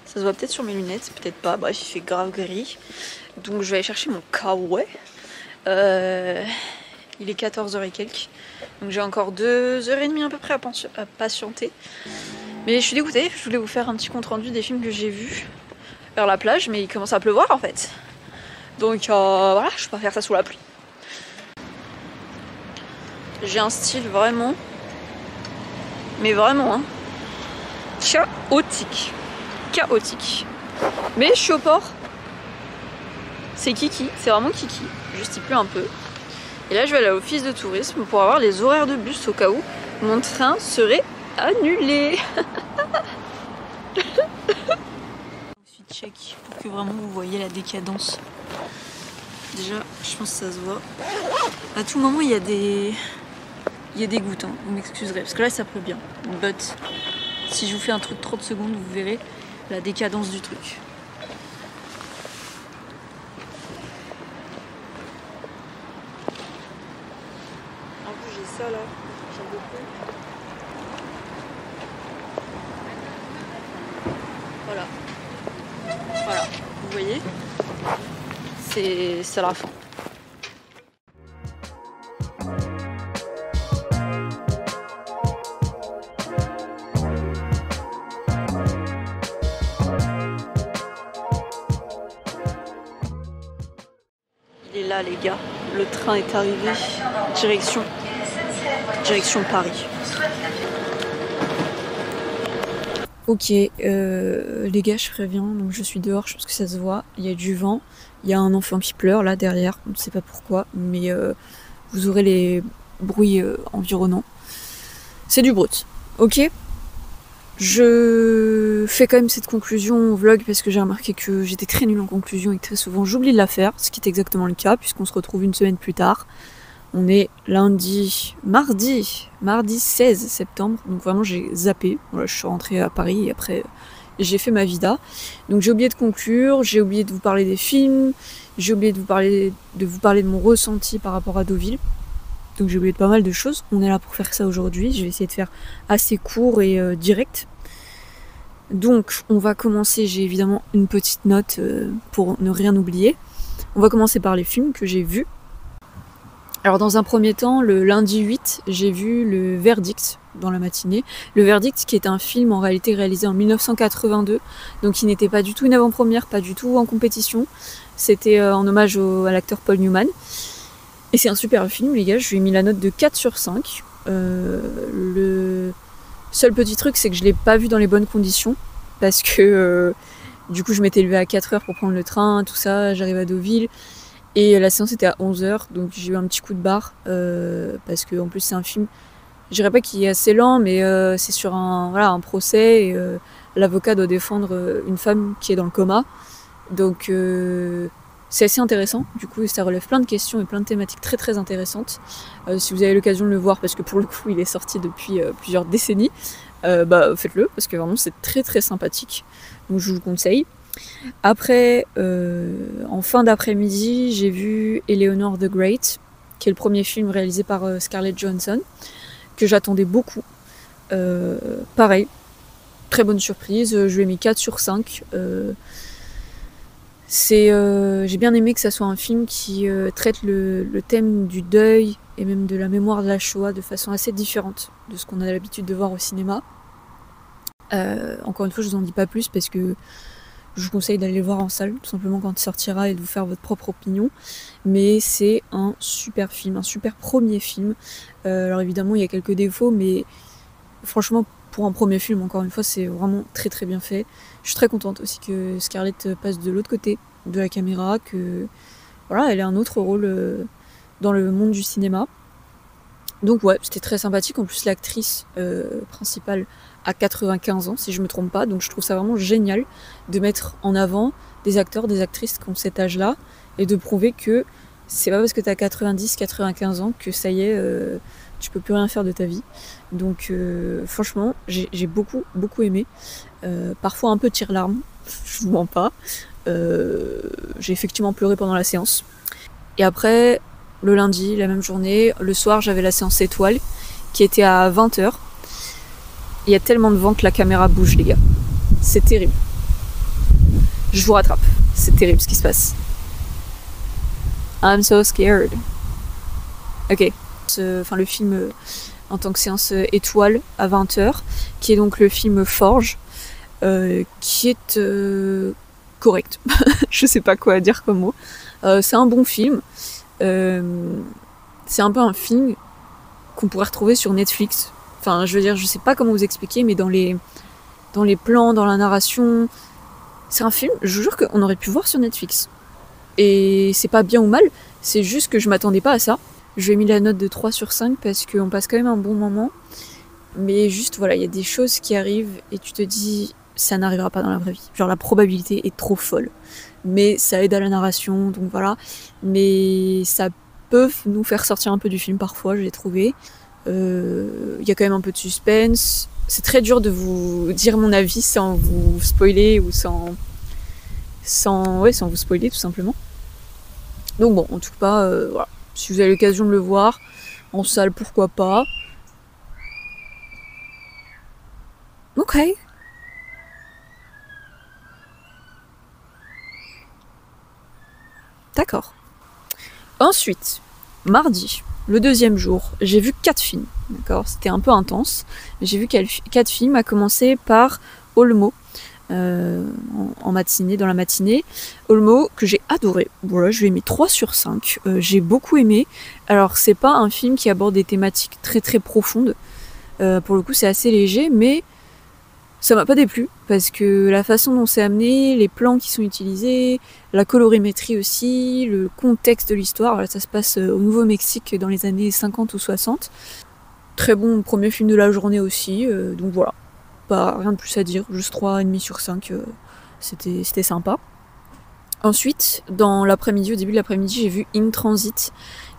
ça se voit peut-être sur mes lunettes, peut-être pas, bref il fait grave gris, donc je vais aller chercher mon kawaii. Il est 14h et quelques, donc j'ai encore 2h30 à peu près à patienter, mais je suis dégoûtée, je voulais vous faire un petit compte rendu des films que j'ai vus vers la plage mais il commence à pleuvoir en fait, donc voilà, je peux pas faire ça sous la pluie. J'ai un style vraiment, mais vraiment, hein, chaotique. Mais je suis au port. C'est kiki, c'est vraiment kiki. Juste il pleut un peu. Et là je vais aller à l'office de tourisme pour avoir les horaires de bus au cas où mon train serait annulé. Ensuite check pour que vraiment vous voyez la décadence. Déjà, je pense que ça se voit. À tout moment il y a des gouttes, hein. Vous m'excuserez, parce que là ça pleut bien. But, si je vous fais un truc 30 secondes, vous verrez la décadence du truc. En plus j'ai ça là, j'en veux plus. Voilà, vous voyez, c'est la fin. Il est là les gars, le train est arrivé, direction Paris. Ok, les gars je préviens, donc je suis dehors, je pense que ça se voit, il y a du vent, il y a un enfant qui pleure là derrière, on ne sait pas pourquoi, mais vous aurez les bruits environnants. C'est du brut, ok. Je fais quand même cette conclusion au vlog parce que j'ai remarqué que j'étais très nulle en conclusion et que très souvent j'oublie de la faire, ce qui est exactement le cas puisqu'on se retrouve une semaine plus tard. On est mardi 16 septembre, donc vraiment j'ai zappé. Voilà, je suis rentrée à Paris et après j'ai fait ma vida. Donc j'ai oublié de conclure, j'ai oublié de vous parler des films, j'ai oublié de vous parler de mon ressenti par rapport à Deauville. Donc j'ai oublié de pas mal de choses. On est là pour faire ça aujourd'hui. Je vais essayer de faire assez court et direct. Donc on va commencer, j'ai évidemment une petite note pour ne rien oublier. On va commencer par les films que j'ai vus. Alors dans un premier temps, le lundi 8, j'ai vu Le Verdict dans la matinée. Le Verdict qui est un film en réalité réalisé en 1982, donc qui n'était pas du tout une avant-première, pas du tout en compétition. C'était en hommage à l'acteur Paul Newman. Et c'est un super film les gars, je lui ai mis la note de 4 sur 5. Le seul petit truc c'est que je l'ai pas vu dans les bonnes conditions, parce que du coup je m'étais levée à 4h pour prendre le train, tout ça, j'arrive à Deauville. Et la séance était à 11h, donc j'ai eu un petit coup de barre, parce que en plus c'est un film, je dirais pas qu'il est assez lent, mais c'est sur un procès, et l'avocat doit défendre une femme qui est dans le coma. Donc c'est assez intéressant, du coup ça relève plein de questions et plein de thématiques très très intéressantes. Si vous avez l'occasion de le voir, parce que pour le coup il est sorti depuis plusieurs décennies, faites-le, parce que vraiment c'est très très sympathique, donc je vous le conseille. Après, en fin d'après-midi, j'ai vu Eleanor the Great, qui est le premier film réalisé par Scarlett Johansson, que j'attendais beaucoup. Pareil, très bonne surprise, je lui ai mis 4 sur 5. J'ai bien aimé que ça soit un film qui traite le thème du deuil et même de la mémoire de la Shoah de façon assez différente de ce qu'on a l'habitude de voir au cinéma. Encore une fois, je vous en dis pas plus parce que je vous conseille d'aller le voir en salle, tout simplement quand il sortira, et de vous faire votre propre opinion. Mais c'est un super film, un super premier film. Alors évidemment, il y a quelques défauts, mais franchement, pour un premier film, encore une fois, c'est vraiment très très bien fait. Je suis très contente aussi que Scarlett passe de l'autre côté de la caméra, que voilà, elle ait un autre rôle dans le monde du cinéma. Donc ouais, c'était très sympathique. En plus, l'actrice principale a 95 ans, si je me trompe pas. Donc je trouve ça vraiment génial de mettre en avant des acteurs, des actrices qui ont cet âge-là, et de prouver que c'est pas parce que t'as 90, 95 ans que ça y est, tu peux plus rien faire de ta vie. Donc franchement, j'ai beaucoup aimé. Parfois un peu tire-larme, je vous mens pas. J'ai effectivement pleuré pendant la séance. Et après, le lundi, la même journée, le soir, j'avais la séance étoile qui était à 20h. Il y a tellement de vent que la caméra bouge, les gars. C'est terrible. Je vous rattrape. C'est terrible ce qui se passe. I'm so scared. Ok. Le film en tant que séance étoile à 20h, qui est donc le film Forge, qui est correct. Je sais pas quoi dire comme mot. C'est un bon film. C'est un peu un film qu'on pourrait retrouver sur Netflix. Enfin, je veux dire, je sais pas comment vous expliquer, mais dans les plans, dans la narration, c'est un film, je vous jure qu'on aurait pu voir sur Netflix. Et c'est pas bien ou mal, c'est juste que je m'attendais pas à ça. Je lui ai mis la note de 3 sur 5 parce qu'on passe quand même un bon moment. Mais juste, voilà, il y a des choses qui arrivent et tu te dis, ça n'arrivera pas dans la vraie vie. Genre, la probabilité est trop folle. Mais ça aide à la narration, donc voilà. Mais ça peut nous faire sortir un peu du film parfois, je l'ai trouvé. Il y a quand même un peu de suspense. C'est très dur de vous dire mon avis sans vous spoiler ou sans vous spoiler tout simplement. Donc bon, en tout cas, voilà. Si vous avez l'occasion de le voir en salle, pourquoi pas. Ok. D'accord. Ensuite, mardi, le deuxième jour, j'ai vu 4 films. D'accord, c'était un peu intense. J'ai vu 4 films, à commencer par Olmo, en matinée, dans la matinée. Olmo, que j'ai adoré. Voilà, je lui ai mis 3 sur 5. J'ai beaucoup aimé. Alors, c'est pas un film qui aborde des thématiques très très profondes. Pour le coup, c'est assez léger, mais ça m'a pas déplu, parce que la façon dont c'est amené, les plans qui sont utilisés, la colorimétrie aussi, le contexte de l'histoire, voilà, ça se passe au Nouveau-Mexique dans les années 50 ou 60. Très bon premier film de la journée aussi, donc voilà, pas rien de plus à dire, juste 3,5 sur 5, c'était sympa. Ensuite, dans l'après-midi, au début de l'après-midi, j'ai vu In Transit,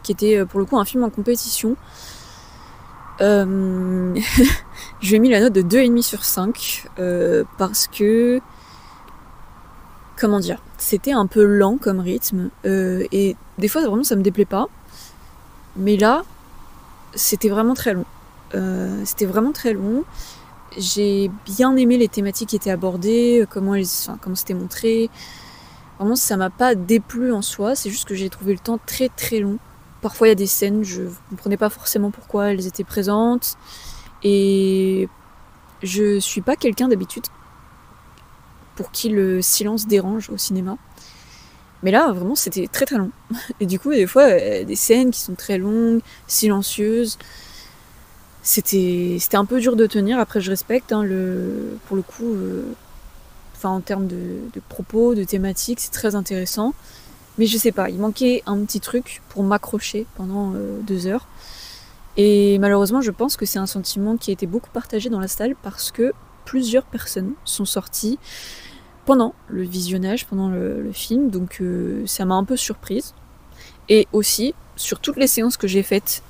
qui était pour le coup un film en compétition. Je lui ai mis la note de 2,5 sur 5 parce que, comment dire, c'était un peu lent comme rythme et des fois vraiment ça me déplaît pas, mais là c'était vraiment très long. J'ai bien aimé les thématiques qui étaient abordées, comment c'était montré. Vraiment, ça m'a pas déplu en soi, c'est juste que j'ai trouvé le temps très très long parfois il y a des scènes, je ne comprenais pas forcément pourquoi elles étaient présentes. Et je suis pas quelqu'un d'habitude pour qui le silence dérange au cinéma. Mais là, vraiment, c'était très très long. Et du coup, des fois, des scènes qui sont très longues, silencieuses, c'était un peu dur de tenir. Après, je respecte, hein, pour le coup, en termes de propos, de thématiques, c'est très intéressant. Mais je sais pas, il manquait un petit truc pour m'accrocher pendant 2 heures. Et malheureusement, je pense que c'est un sentiment qui a été beaucoup partagé dans la salle parce que plusieurs personnes sont sorties pendant le visionnage, pendant le film. Donc ça m'a un peu surprise. Et aussi, sur toutes les séances que j'ai faites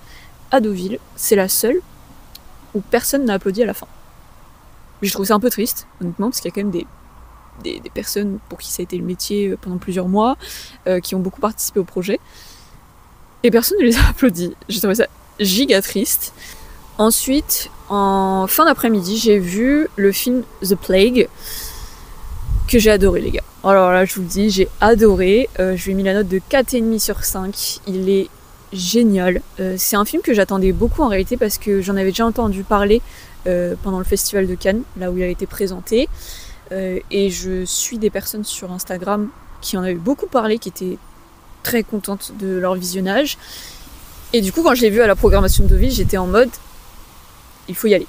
à Deauville, c'est la seule où personne n'a applaudi à la fin. Je trouve ça un peu triste, honnêtement, parce qu'il y a quand même des personnes pour qui ça a été le métier pendant plusieurs mois, qui ont beaucoup participé au projet. Et personne ne les a applaudis. J'ai trouvé ça giga triste. Ensuite, en fin d'après-midi, j'ai vu le film The Plague, que j'ai adoré, les gars. Alors là, je vous le dis, j'ai adoré. Je lui ai mis la note de 4,5 sur 5. Il est génial. C'est un film que j'attendais beaucoup en réalité parce que j'en avais déjà entendu parler pendant le festival de Cannes, là où il a été présenté. Et je suis des personnes sur Instagram qui en avaient beaucoup parlé, qui étaient très contentes de leur visionnage. Et du coup, quand je l'ai vu à la programmation de Deauville, j'étais en mode il faut y aller.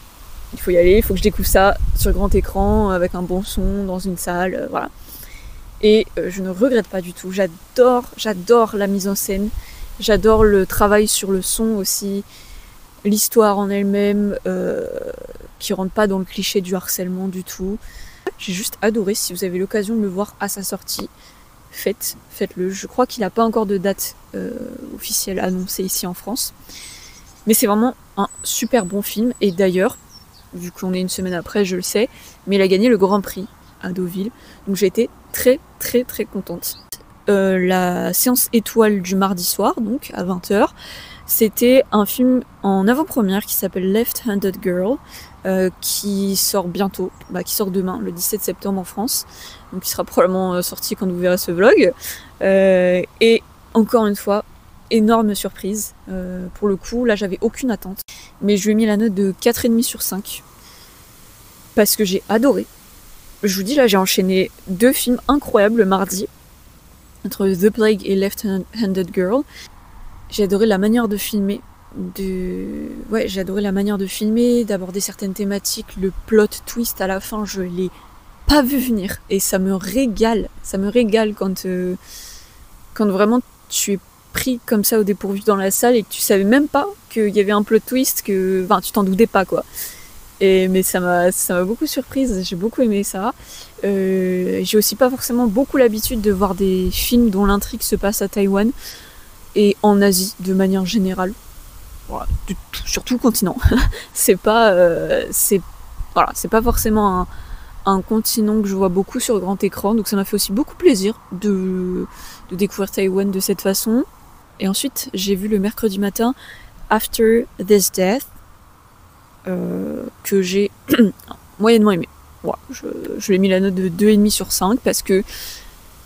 Il faut y aller, il faut que je découvre ça sur grand écran, avec un bon son, dans une salle, voilà. Et je ne regrette pas du tout. J'adore la mise en scène. J'adore le travail sur le son aussi. L'histoire en elle-même, qui rentre pas dans le cliché du harcèlement du tout. J'ai juste adoré. Si vous avez l'occasion de le voir à sa sortie, faites-le. Je crois qu'il n'a pas encore de date officielle annoncée ici en France. Mais c'est vraiment un super bon film. Et d'ailleurs, vu qu'on est une semaine après, je le sais, mais il a gagné le Grand Prix à Deauville. Donc j'ai été très très très contente. La séance étoile du mardi soir, donc à 20h, c'était un film en avant-première qui s'appelle Left-Handed Girl, qui sort bientôt, qui sort demain, le 17 septembre en France. Donc il sera probablement sorti quand vous verrez ce vlog. Et encore une fois, énorme surprise. Pour le coup, là j'avais aucune attente. Mais je lui ai mis la note de 4,5 sur 5. Parce que j'ai adoré. Je vous dis, là j'ai enchaîné 2 films incroyables le mardi. Entre The Plague et Left-Handed Girl. J'ai adoré la manière de filmer. J'ai adoré la manière de filmer, d'aborder certaines thématiques. Le plot twist à la fin, je l'ai pas vu venir. Et ça me régale. Ça me régale quand vraiment tu es pris comme ça au dépourvu dans la salle et que tu savais même pas qu'il y avait un plot twist, tu t'en doutais pas, quoi. Mais ça m'a beaucoup surprise, j'ai beaucoup aimé ça. J'ai aussi pas forcément beaucoup l'habitude de voir des films dont l'intrigue se passe à Taïwan et en Asie de manière générale. Voilà, sur tout le continent. c'est pas forcément un continent que je vois beaucoup sur grand écran, donc ça m'a fait aussi beaucoup plaisir de découvrir Taïwan de cette façon. Et ensuite, j'ai vu le mercredi matin After This Death, que j'ai moyennement aimé. Voilà, je lui ai mis la note de 2,5 sur 5 parce que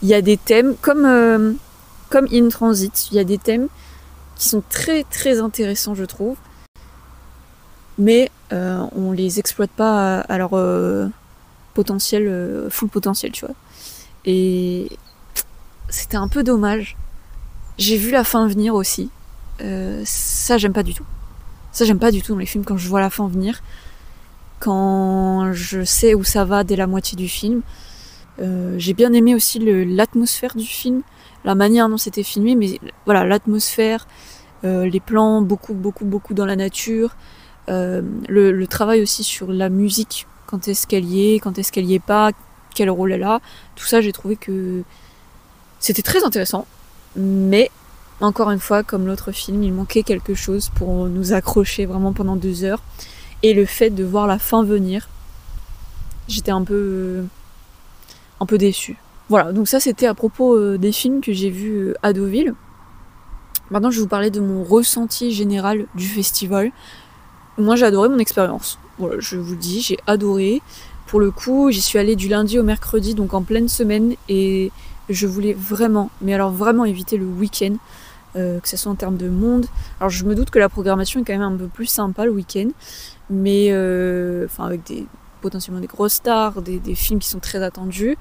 il y a des thèmes comme In Transit, il y a des thèmes qui sont très très intéressants, je trouve, mais on les exploite pas à leur potentiel, full potentiel, tu vois. Et c'était un peu dommage. J'ai vu la fin venir aussi. Ça, j'aime pas du tout. Ça, j'aime pas du tout dans les films quand je vois la fin venir. Quand je sais où ça va dès la moitié du film. J'ai bien aimé aussi l'atmosphère du film, la manière dont c'était filmé, mais voilà, l'atmosphère, les plans beaucoup dans la nature, le travail aussi sur la musique, quand est-ce qu'elle y est, quand est-ce qu'elle y est pas, quel rôle elle a, tout ça, j'ai trouvé que c'était très intéressant, mais encore une fois, comme l'autre film, il manquait quelque chose pour nous accrocher vraiment pendant 2 heures, et le fait de voir la fin venir, j'étais un peu déçue. Voilà, donc ça c'était à propos des films que j'ai vus à Deauville. Maintenant je vais vous parler de mon ressenti général du festival. Moi j'ai adoré mon expérience. Voilà, je vous le dis, j'ai adoré. Pour le coup, j'y suis allée du lundi au mercredi, donc en pleine semaine, et je voulais vraiment, mais alors vraiment éviter le week-end. que ce soit en termes de monde. Alors je me doute que la programmation est quand même un peu plus sympa le week-end, mais avec potentiellement des grosses stars, des films qui sont très attendus.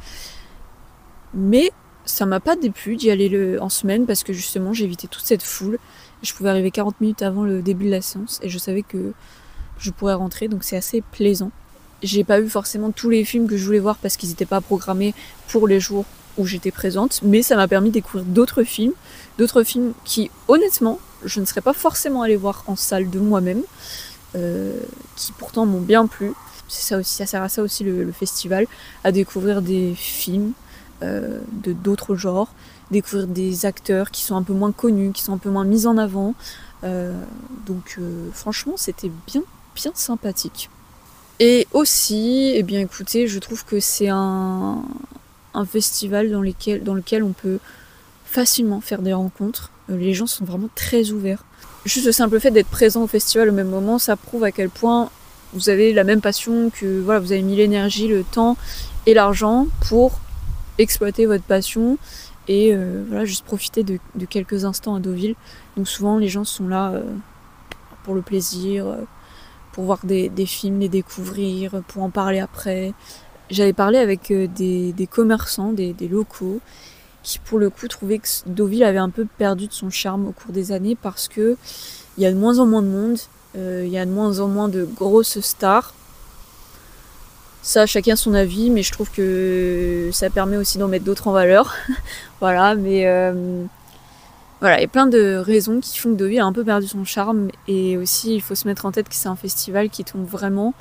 Mais ça m'a pas déplu d'y aller en semaine parce que justement j'ai évité toute cette foule. Je pouvais arriver 40 minutes avant le début de la séance et je savais que je pourrais rentrer, donc c'est assez plaisant. J'ai pas vu forcément tous les films que je voulais voir parce qu'ils n'étaient pas programmés pour les jours où j'étais présente, mais ça m'a permis de découvrir d'autres films qui, honnêtement, je ne serais pas forcément allée voir en salle de moi-même, qui pourtant m'ont bien plu. C'est ça aussi, ça sert à ça aussi le festival, à découvrir des films de d'autres genres, découvrir des acteurs qui sont un peu moins connus, qui sont un peu moins mis en avant. Donc franchement, c'était bien sympathique. Et aussi, eh bien écoutez, je trouve que c'est un festival dans lequel on peut facilement faire des rencontres. Les gens sont vraiment très ouverts. Juste le simple fait d'être présent au festival au même moment, ça prouve à quel point vous avez la même passion, que voilà, vous avez mis l'énergie, le temps et l'argent pour exploiter votre passion et voilà, juste profiter de quelques instants à Deauville. Donc souvent les gens sont là pour le plaisir, pour voir des films, les découvrir, pour en parler après. J'avais parlé avec des commerçants, des locaux, qui pour le coup trouvaient que Deauville avait un peu perdu de son charme au cours des années parce que il y a de moins en moins de monde, il y a de moins en moins de grosses stars. Ça, chacun son avis, mais je trouve que ça permet aussi d'en mettre d'autres en valeur. Voilà, mais voilà, il y a plein de raisons qui font que Deauville a un peu perdu son charme. Et aussi, il faut se mettre en tête que c'est un festival qui tombe vraiment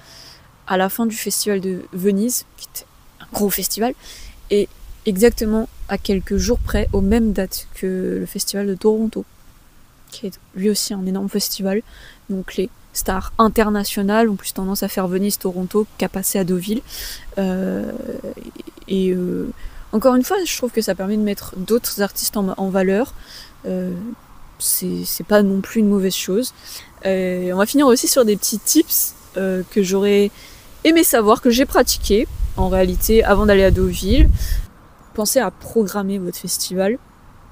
à la fin du festival de Venise, qui était un gros festival, et exactement à quelques jours près, aux mêmes dates que le festival de Toronto, qui est lui aussi un énorme festival. Donc les stars internationales ont plus tendance à faire Venise-Toronto qu'à passer à Deauville. Encore une fois, je trouve que ça permet de mettre d'autres artistes en valeur. C'est pas non plus une mauvaise chose. On va finir aussi sur des petits tips que j'aurais aimé savoir, que j'ai pratiqué en réalité avant d'aller à Deauville. Pensez à programmer votre festival.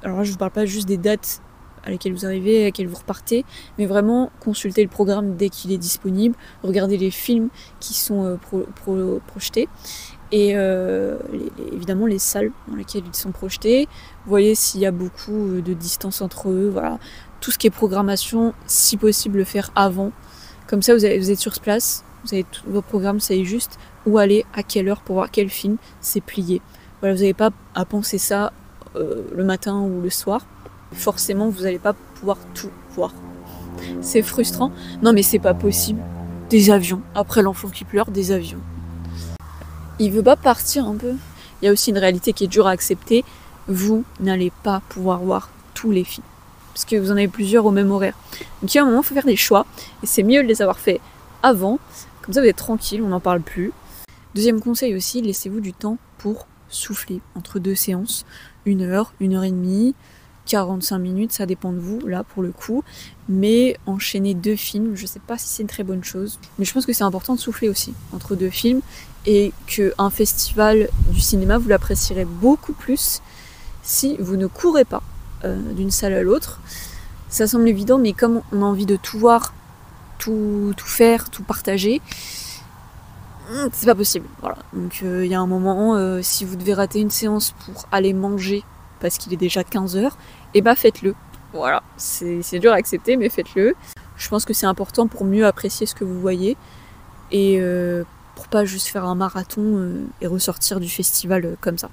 Alors là, je vous parle pas juste des dates à laquelle vous arrivez, à laquelle vous repartez, mais vraiment consulter le programme dès qu'il est disponible, regarder les films qui sont projetés et évidemment les salles dans lesquelles ils sont projetés. Voyez s'il y a beaucoup de distance entre eux, voilà. Tout ce qui est programmation, si possible, le faire avant. Comme ça, vous êtes sur place, vous avez tous vos programmes, vous savez juste où aller, à quelle heure pour voir quel film, c'est plié. Voilà, vous n'avez pas à penser ça le matin ou le soir. Forcément, vous n'allez pas pouvoir tout voir. C'est frustrant. Non, mais c'est pas possible. Des avions. Après l'enfant qui pleure, des avions. Il veut pas partir un peu. Il y a aussi une réalité qui est dure à accepter. Vous n'allez pas pouvoir voir tous les films. Parce que vous en avez plusieurs au même horaire. Donc il y a un moment, il faut faire des choix. Et c'est mieux de les avoir fait avant. Comme ça, vous êtes tranquille, on n'en parle plus. Deuxième conseil aussi, laissez-vous du temps pour souffler entre deux séances. 1 heure, 1 heure et demie, 45 minutes, ça dépend de vous, là, pour le coup. Mais enchaîner 2 films, je sais pas si c'est une très bonne chose. Mais je pense que c'est important de souffler aussi entre 2 films. Et qu'un festival du cinéma, vous l'apprécierez beaucoup plus si vous ne courez pas d'une salle à l'autre. Ça semble évident, mais comme on a envie de tout voir, tout faire, tout partager, c'est pas possible. Voilà. Donc il y a un moment, si vous devez rater une séance pour aller manger parce qu'il est déjà 15h, et bah faites-le. Voilà, c'est dur à accepter, mais faites-le. Je pense que c'est important pour mieux apprécier ce que vous voyez et pour pas juste faire un marathon et ressortir du festival comme ça.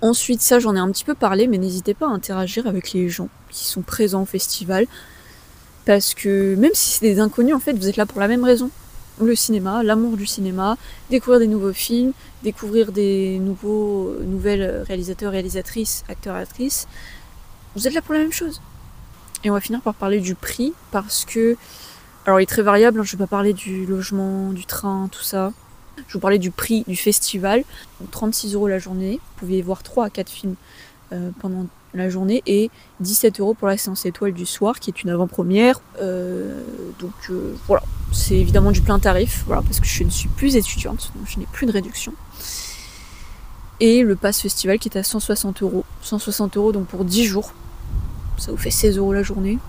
Ensuite, ça j'en ai un petit peu parlé, mais n'hésitez pas à interagir avec les gens qui sont présents au festival, parce que même si c'est des inconnus, en fait, vous êtes là pour la même raison. Le cinéma, l'amour du cinéma, découvrir des nouveaux films, découvrir des nouvelles réalisateurs, réalisatrices, acteurs, actrices. Vous êtes là pour la même chose. Et on va finir par parler du prix, parce que, alors il est très variable, je ne vais pas parler du logement, du train, tout ça. Je vais vous parler du prix du festival. 36 € la journée, vous pouvez voir 3 à 4 films pendant la journée, et 17 € pour la séance étoile du soir, qui est une avant-première. Donc voilà, c'est évidemment du plein tarif, voilà, parce que je ne suis plus étudiante, donc je n'ai plus de réduction. Et le pass festival qui est à 160 €. 160 € donc pour 10 jours. Ça vous fait 16 € la journée.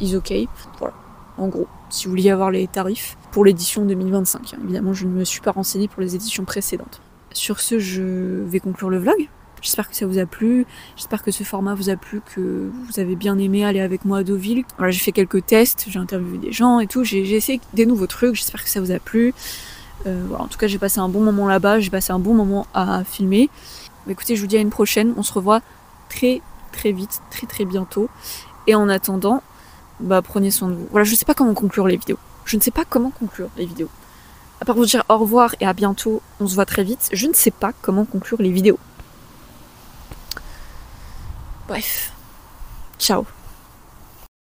Is ok. Voilà. En gros, si vous vouliez avoir les tarifs pour l'édition 2025. Hein. Évidemment, je ne me suis pas renseignée pour les éditions précédentes. Sur ce, je vais conclure le vlog. J'espère que ça vous a plu, j'espère que ce format vous a plu, que vous avez bien aimé aller avec moi à Deauville. Voilà, j'ai fait quelques tests, j'ai interviewé des gens et tout, j'ai essayé des nouveaux trucs, j'espère que ça vous a plu. Voilà, en tout cas, j'ai passé un bon moment là-bas, j'ai passé un bon moment à filmer. Écoutez, je vous dis à une prochaine, on se revoit très très vite, très bientôt. Et en attendant, prenez soin de vous. Voilà, je sais pas comment conclure les vidéos. Je ne sais pas comment conclure les vidéos. À part vous dire au revoir et à bientôt, on se voit très vite, je ne sais pas comment conclure les vidéos. Bref, ciao.